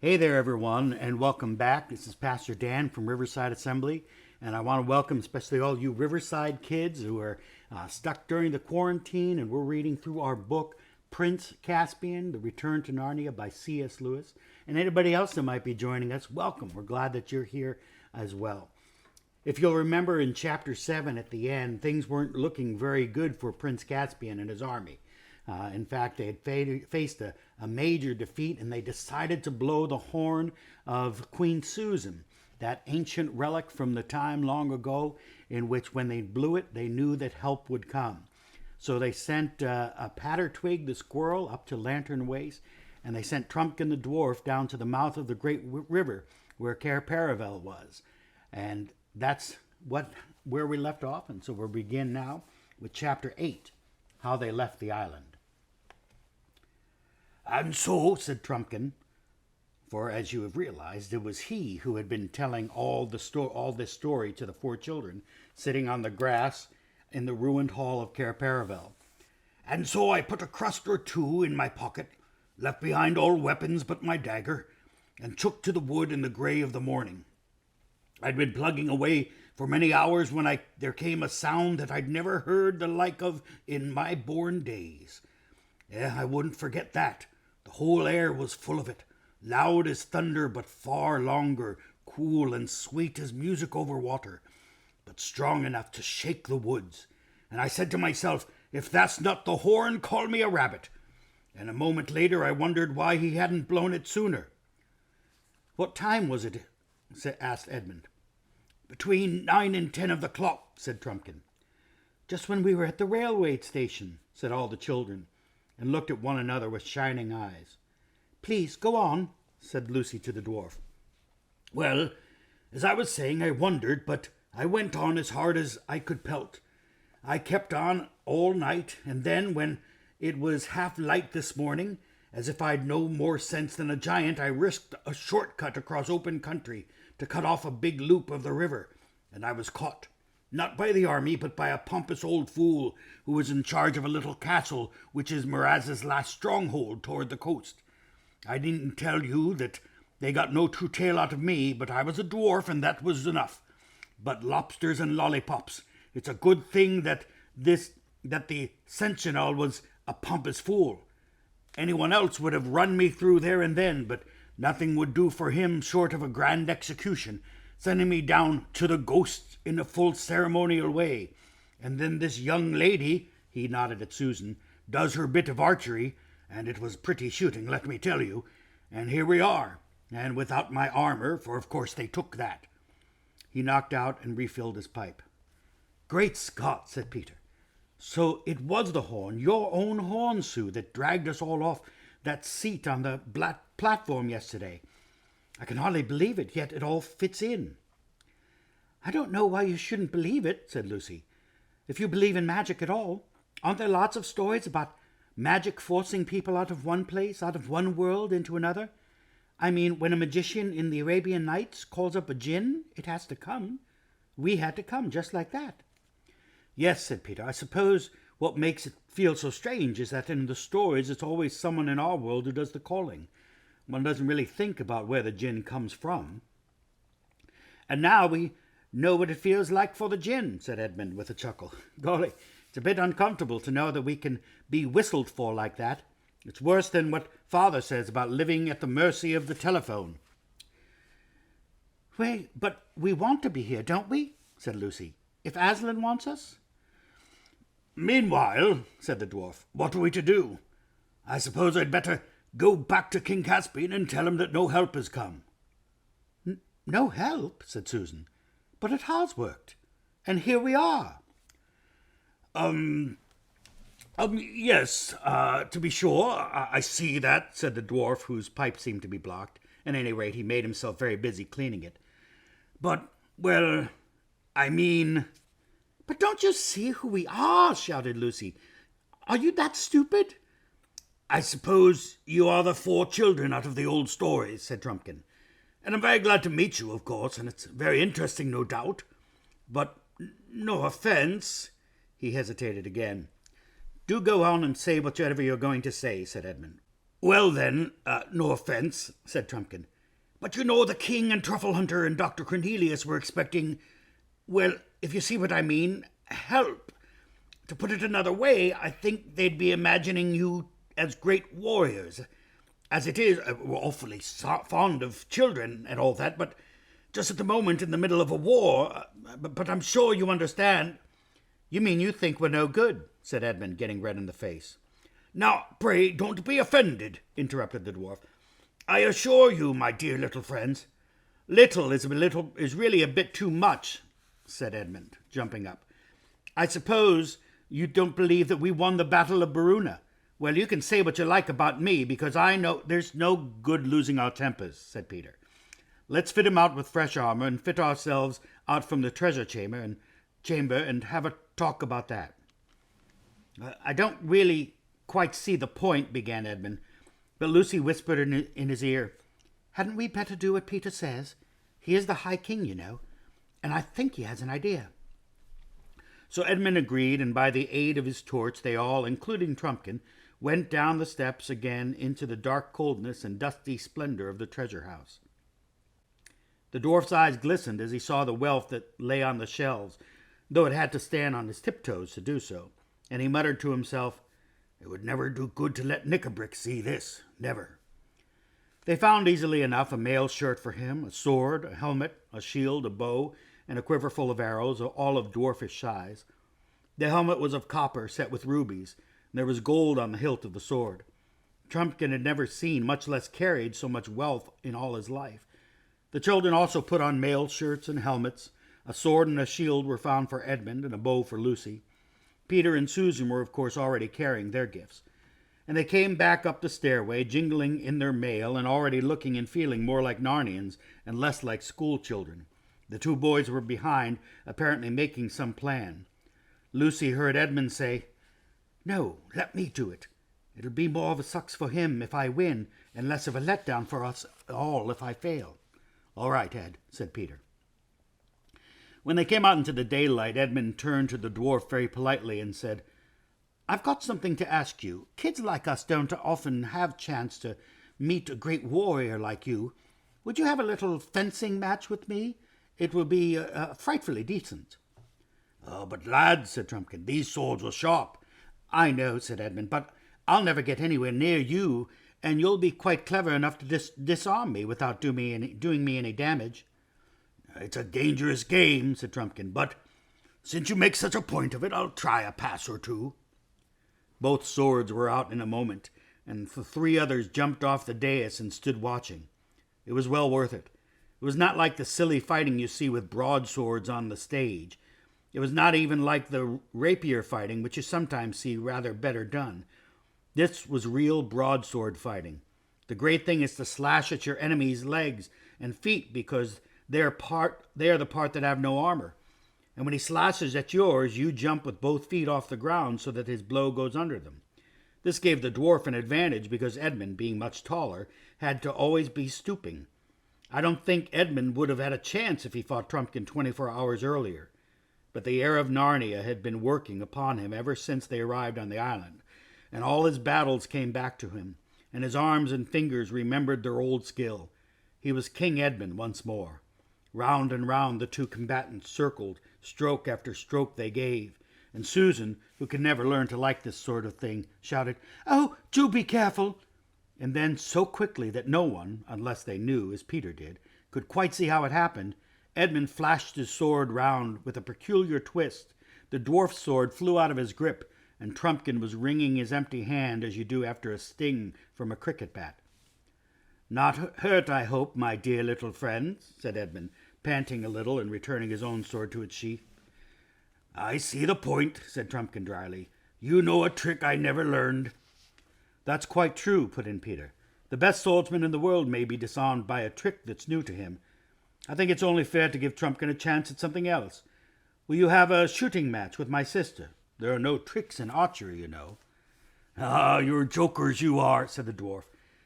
Hey there, everyone, and welcome back. This is Pastor Dan from Riverside Assembly, and I want to welcome especially all you Riverside kids who are stuck during the quarantine, and we're reading through our book, Prince Caspian, The Return to Narnia by C.S. Lewis. And anybody else that might be joining us, welcome. We're glad that you're here as well. If you'll remember in chapter 7 at the end, things weren't looking very good for Prince Caspian and his army. In fact, they had faced a major defeat, and they decided to blow the horn of Queen Susan, that ancient relic from the time long ago in which when they blew it, they knew that help would come. So they sent a Pattertwig the squirrel up to Lantern Waste, and they sent Trumpkin the dwarf down to the mouth of the great river where Cair Paravel was. And that's where we left off, and so we'll begin now with chapter 8, How They Left the Island. "And so," said Trumpkin, for as you have realized, it was he who had been telling all this story to the four children sitting on the grass in the ruined hall of Cair Paravel. "And so I put a crust or two in my pocket, left behind all weapons but my dagger, and took to the wood in the grey of the morning. I'd been plugging away for many hours when there came a sound that I'd never heard the like of in my born days. I wouldn't forget that. The whole air was full of it, loud as thunder, but far longer, cool and sweet as music over water, but strong enough to shake the woods. And I said to myself, if that's not the horn, call me a rabbit. And a moment later I wondered why he hadn't blown it sooner." "What time was it?" asked Edmund. "Between 9 and 10 of the clock," said Trumpkin. "Just when we were at the railway station," said all the children, and looked at one another with shining eyes. "Please, go on," said Lucy to the dwarf. "Well, as I was saying, I wondered, but I went on as hard as I could pelt. I kept on all night, and then, when it was half light this morning, as if I'd no more sense than a giant, I risked a short-cut across open country to cut off a big loop of the river, and I was caught. Not by the army, but by a pompous old fool who was in charge of a little castle which is Miraz's last stronghold toward the coast. I needn't tell you that they got no true tale out of me, but I was a dwarf, and that was enough. But lobsters and lollipops, it's a good thing that the sentinel was a pompous fool. Anyone else would have run me through there and then, but nothing would do for him short of a grand execution, sending me down to the ghosts in a full ceremonial way. And then this young lady," he nodded at Susan, "does her bit of archery, and it was pretty shooting, let me tell you, and here we are, and without my armor, for of course they took that." He knocked out and refilled his pipe. "Great Scott," said Peter. "So it was the horn, your own horn, Sue, that dragged us all off that seat on the platform yesterday. I can hardly believe it, yet it all fits in." "I don't know why you shouldn't believe it," said Lucy. "If you believe in magic at all, aren't there lots of stories about magic forcing people out of one place, out of one world, into another? I mean, when a magician in the Arabian Nights calls up a jinn, it has to come. We had to come just like that." "Yes," said Peter. "I suppose what makes it feel so strange is that in the stories it's always someone in our world who does the calling. One doesn't really think about where the jinn comes from." "And now we know what it feels like for the jinn," said Edmund with a chuckle. "Golly, it's a bit uncomfortable to know that we can be whistled for like that. It's worse than what Father says about living at the mercy of the telephone." "Wait, but we want to be here, don't we?" said Lucy. "If Aslan wants us?" "Meanwhile," said the dwarf, "what are we to do? I suppose I'd better go back to King Caspian and tell him that no help has come." "No help?" said Susan. "But it has worked, and here we are." Yes, to be sure, I see that," said the dwarf, whose pipe seemed to be blocked. At any rate, he made himself very busy cleaning it. "But, well, I mean—" "But don't you see who we are?" shouted Lucy. "Are you that stupid?" "I suppose you are the four children out of the old stories," said Trumpkin. "And I'm very glad to meet you, of course, and it's very interesting, no doubt. But no offense—" He hesitated again. "Do go on and say whatever you're going to say," said Edmund. Well then, no offence, said Trumpkin, but you know the king and Truffle Hunter and Dr. Cornelius were expecting, well, if you see what I mean, help. To put it another way, I think they'd be imagining you as great warriors. As it is, we're awfully fond of children and all that, but just at the moment in the middle of a war, but I'm sure you understand. You mean you think we're no good, said Edmund, getting red in the face. Now, pray, don't be offended, interrupted the dwarf. I assure you, my dear little friends, little is really a bit too much, said Edmund, jumping up. I suppose you don't believe that we won the Battle of Baruna. Well, you can say what you like about me, because I know there's no good losing our tempers, said Peter. Let's fit him out with fresh armor and fit ourselves out from the treasure chamber and have a talk about that. I don't really quite see the point, began Edmund, but Lucy whispered in his ear, hadn't we better do what Peter says? He is the High King, you know, and I think he has an idea. So Edmund agreed, and by the aid of his torch, they all, including Trumpkin, went down the steps again into the dark coldness and dusty splendor of the treasure house. The dwarf's eyes glistened as he saw the wealth that lay on the shelves, though it had to stand on his tiptoes to do so, and he muttered to himself, it would never do good to let Knickerbrick see this, never. They found easily enough a mail shirt for him, a sword, a helmet, a shield, a bow, and a quiver full of arrows, all of dwarfish size. The helmet was of copper set with rubies, and there was gold on the hilt of the sword. Trumpkin had never seen, much less carried, so much wealth in all his life. The children also put on mail shirts and helmets. A sword and a shield were found for Edmund, and a bow for Lucy. Peter and Susan were, of course, already carrying their gifts. And they came back up the stairway, jingling in their mail, and already looking and feeling more like Narnians and less like school children. The two boys were behind, apparently making some plan. Lucy heard Edmund say, no, let me do it. It'll be more of a sucks for him if I win, and less of a letdown for us all if I fail. All right, Ed, said Peter. When they came out into the daylight, Edmund turned to the dwarf very politely and said, I've got something to ask you. Kids like us don't often have chance to meet a great warrior like you. Would you have a little fencing match with me? It will be frightfully decent. Oh, but lad, said Trumpkin, these swords are sharp. I know, said Edmund, but I'll never get anywhere near you, and you'll be quite clever enough to disarm me without doing me any damage. It's a dangerous game, said Trumpkin, but since you make such a point of it, I'll try a pass or two. Both swords were out in a moment, and the three others jumped off the dais and stood watching. It was well worth it. It was not like the silly fighting you see with broadswords on the stage. It was not even like the rapier fighting, which you sometimes see rather better done. This was real broadsword fighting. The great thing is to slash at your enemy's legs and feet because they are the part that have no armor. And when he slashes at yours, you jump with both feet off the ground so that his blow goes under them. This gave the dwarf an advantage because Edmund, being much taller, had to always be stooping. I don't think Edmund would have had a chance if he fought Trumpkin 24 hours earlier. But the air of Narnia had been working upon him ever since they arrived on the island, and all his battles came back to him, and his arms and fingers remembered their old skill. He was King Edmund once more. Round and round the two combatants circled, stroke after stroke they gave, and Susan, who could never learn to like this sort of thing, shouted, "Oh, do be careful!" And then, so quickly that no one, unless they knew, as Peter did, could quite see how it happened, Edmund flashed his sword round with a peculiar twist. The dwarf's sword flew out of his grip, and Trumpkin was wringing his empty hand as you do after a sting from a cricket bat. "Not hurt, I hope, my dear little friends," said Edmund, panting a little and returning his own sword to its sheath. "I see the point," said Trumpkin dryly. "You know a trick I never learned." "That's quite true," put in Peter. "The best swordsman in the world may be disarmed by a trick that's new to him. I think it's only fair to give Trumpkin a chance at something else. Will you have a shooting match with my sister? There are no tricks in archery, you know." "Ah, you're jokers, you are," said the dwarf.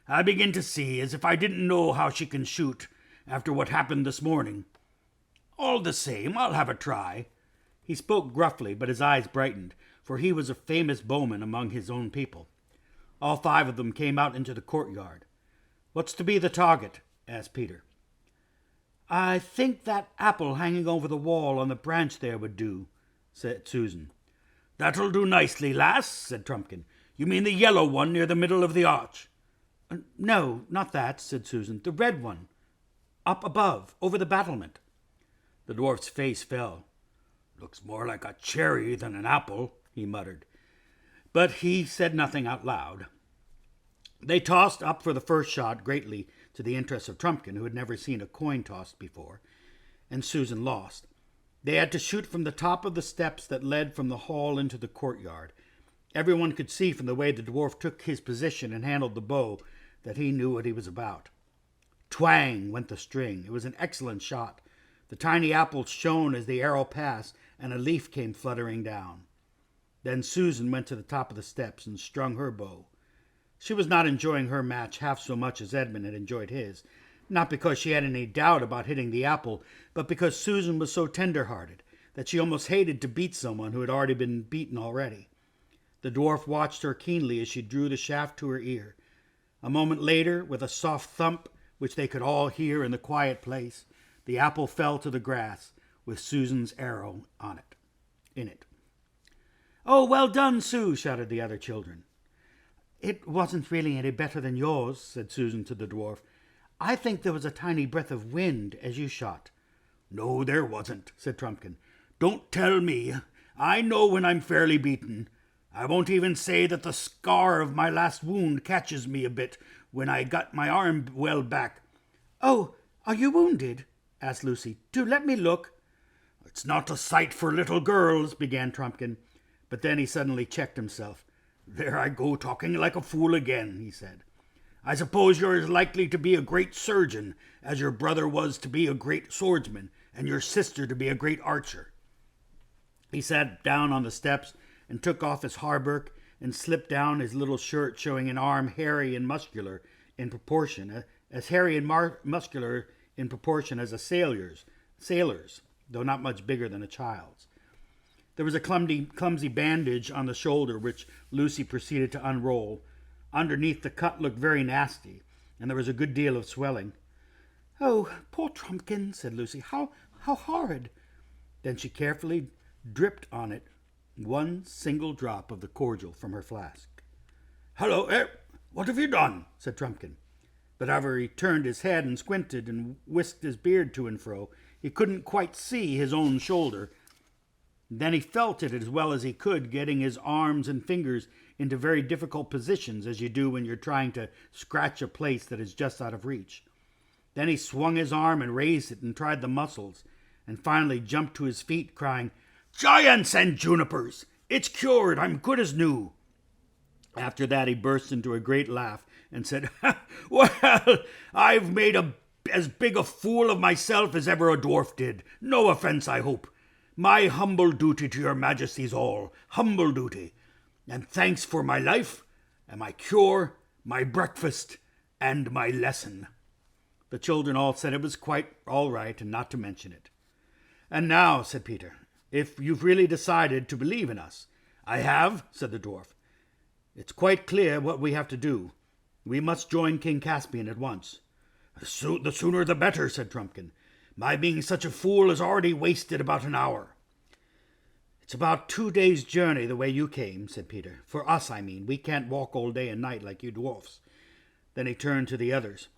"I begin to see as if I didn't know how she can shoot after what happened this morning. All the same, I'll have a try." He spoke gruffly, but his eyes brightened, for he was a famous bowman among his own people. All 5 of them came out into the courtyard. "What's to be the target?" asked Peter. "I think that apple hanging over the wall on the branch there would do," said Susan. "That'll do nicely, lass," said Trumpkin. "You mean the yellow one near the middle of the arch?" "No, not that," said Susan. "The red one, up above, over the battlement." The dwarf's face fell. "Looks more like a cherry than an apple," he muttered. But he said nothing out loud. They tossed up for the first shot, greatly to the interest of Trumpkin, who had never seen a coin tossed before, and Susan lost. They had to shoot from the top of the steps that led from the hall into the courtyard. Everyone could see from the way the dwarf took his position and handled the bow that he knew what he was about. Twang went the string. It was an excellent shot. The tiny apple shone as the arrow passed, and a leaf came fluttering down. Then Susan went to the top of the steps and strung her bow. She was not enjoying her match half so much as Edmund had enjoyed his, not because she had any doubt about hitting the apple, but because Susan was so tender-hearted that she almost hated to beat someone who had already been beaten already. The dwarf watched her keenly as she drew the shaft to her ear. A moment later, with a soft thump, which they could all hear in the quiet place, the apple fell to the grass with Susan's arrow in it. "Oh, well done, Sue!" shouted the other children. "It wasn't really any better than yours," said Susan to the dwarf. "I think there was a tiny breath of wind as you shot." "No, there wasn't," said Trumpkin. "Don't tell me. I know when I'm fairly beaten. I won't even say that the scar of my last wound catches me a bit when I got my arm well back." "Oh, are you wounded?" asked Lucy. "Do let me look." "It's not a sight for little girls," began Trumpkin, but then he suddenly checked himself. "There I go talking like a fool again," he said. "I suppose you're as likely to be a great surgeon as your brother was to be a great swordsman, and your sister to be a great archer." He sat down on the steps and took off his hauberk and slipped down his little shirt, showing an arm hairy and muscular in proportion, as a sailor's, though not much bigger than a child's. There was a clumsy bandage on the shoulder, which Lucy proceeded to unroll. Underneath, the cut looked very nasty, and there was a good deal of swelling. "Oh, poor Trumpkin," said Lucy. How horrid!" Then she carefully dripped on it one single drop of the cordial from her flask. "Hello, what have you done?" said Trumpkin. But however he turned his head and squinted and whisked his beard to and fro, he couldn't quite see his own shoulder. Then he felt it as well as he could, getting his arms and fingers into very difficult positions, as you do when you're trying to scratch a place that is just out of reach. Then he swung his arm and raised it and tried the muscles, and finally jumped to his feet, crying, "Giants and junipers! It's cured! I'm good as new!" After that he burst into a great laugh and said, "Well, I've made as big a fool of myself as ever a dwarf did. No offence, I hope. My humble duty to your majesties all, humble duty, and thanks for my life, and my cure, my breakfast, and my lesson." The children all said it was quite all right, and not to mention it. "And now," said Peter, "if you've really decided to believe in us." "I have," said the dwarf. "It's quite clear what we have to do. We must join King Caspian at once." The sooner the better," said Trumpkin. "My being such a fool has already wasted about an hour." "It's about 2 days' journey the way you came," said Peter. "For us, I mean. We can't walk all day and night like you dwarfs." Then he turned to the others.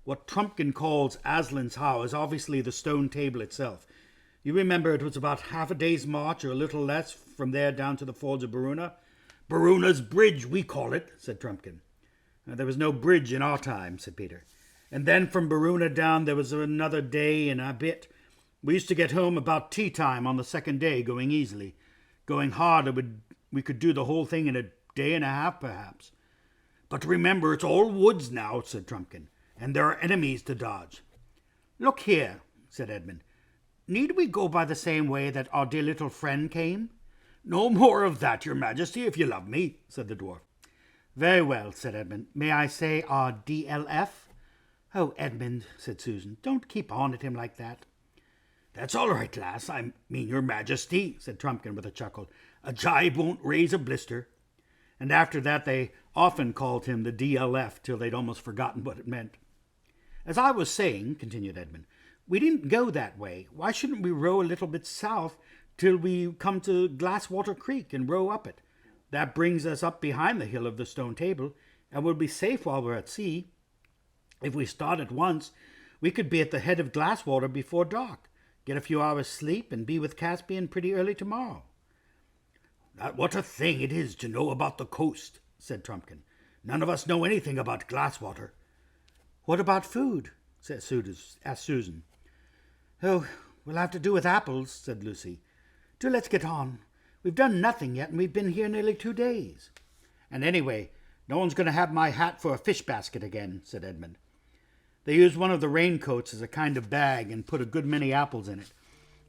"What Trumpkin calls Aslan's How is obviously the stone table itself. You remember it was about half a day's march, or a little less, from there down to the Falls of Baruna." "Baruna's Bridge, we call it," said Trumpkin. "There was no bridge in our time," said Peter. "And then from Baruna down there was another day and a bit. We used to get home about tea time on the second day, going easily. Going hard, we could do the whole thing in a day and a half, perhaps." "But remember, it's all woods now," said Trumpkin, "and there are enemies to dodge." "Look here," said Edmund. "Need we go by the same way that our dear little friend came?" "No more of that, your majesty, if you love me," said the dwarf. "Very well," said Edmund. "May I say our DLF?" "Oh, Edmund," said Susan, "don't keep on at him like that." "That's all right, lass. I mean your majesty," said Trumpkin with a chuckle. "A jibe won't raise a blister." And after that they often called him the DLF till they'd almost forgotten what it meant. "As I was saying," continued Edmund, "we didn't go that way. Why shouldn't we row a little bit south till we come to Glasswater Creek and row up it? That brings us up behind the hill of the stone table, and we'll be safe while we're at sea. If we start at once, we could be at the head of Glasswater before dark, get a few hours' sleep, and be with Caspian pretty early tomorrow." "What a thing it is to know about the coast," said Trumpkin. "None of us know anything about Glasswater." "What about food?" asked Susan. "Oh, we'll have to do with apples," said Lucy. "Do let's get on. We've done nothing yet, and we've been here nearly 2 days." "And anyway, no one's going to have my hat for a fish basket again," said Edmund. They used one of the raincoats as a kind of bag and put a good many apples in it.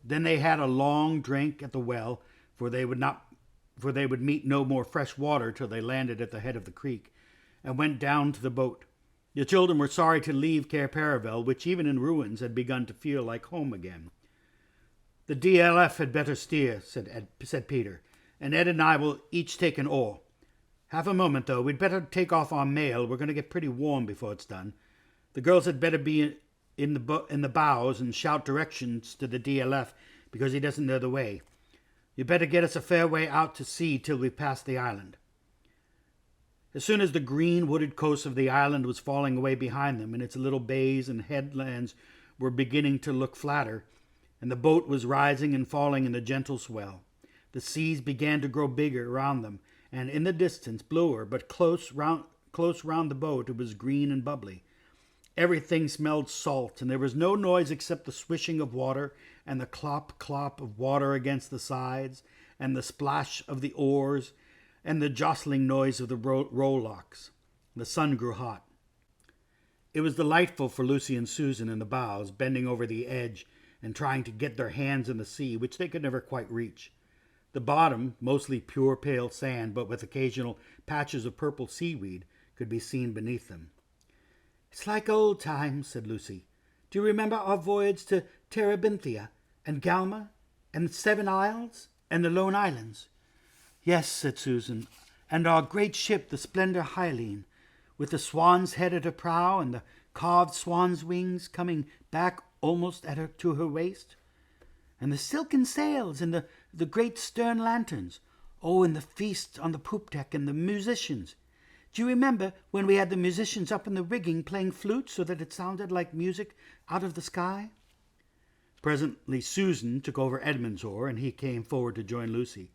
Then they had a long drink at the well, for they would meet no more fresh water till they landed at the head of the creek, and went down to the boat. The children were sorry to leave Cair Paravel, which even in ruins had begun to feel like home again. "The DLF had better steer," said Peter, "and Ed and I will each take an oar. Half a moment, though. We'd better take off our mail. We're going to get pretty warm before it's done. The girls had better be in the bows and shout directions to the DLF because he doesn't know the way. You'd better get us a fair way out to sea till we've passed the island." As soon as the green wooded coast of the island was falling away behind them, and its little bays and headlands were beginning to look flatter, and the boat was rising and falling in the gentle swell, the seas began to grow bigger around them, and in the distance, bluer, but close round the boat, it was green and bubbly. Everything smelled salt, and there was no noise except the swishing of water, and the clop of water against the sides, and the splash of the oars, and the jostling noise of the rowlocks. The sun grew hot. It was delightful for Lucy and Susan in the bows, bending over the edge and trying to get their hands in the sea, which they could never quite reach. The bottom, mostly pure pale sand, but with occasional patches of purple seaweed, could be seen beneath them. "It's like old times," said Lucy. "Do you remember our voyage to Terebinthia and Galma and the 7 Isles and the Lone Islands?" "Yes," said Susan, "and our great ship, the Splendor Hyline, with the swan's head at her prow and the carved swan's wings coming back almost to her waist. And the silken sails and the great stern lanterns. Oh, and the feast on the poop deck and the musicians. Do you remember when we had the musicians up in the rigging playing flutes so that it sounded like music out of the sky?" Presently Susan took over Edmund's oar, and he came forward to join Lucy.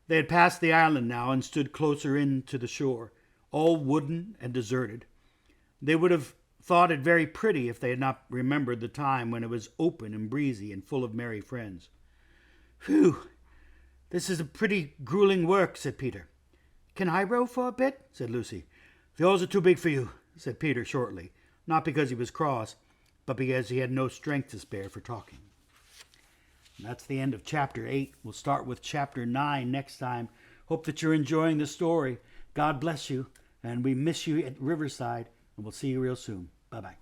They had passed the island now and stood closer in to the shore, all wooden and deserted. They would have thought it very pretty if they had not remembered the time when it was open and breezy and full of merry friends. "Phew, this is a pretty grueling work," said Peter. "Can I row for a bit?" said Lucy. "The oars are too big for you," said Peter shortly, not because he was cross, but because he had no strength to spare for talking. And that's the end of Chapter 8. We'll start with Chapter 9 next time. Hope that you're enjoying the story. God bless you, and we miss you at Riverside, and we'll see you real soon. Bye-bye.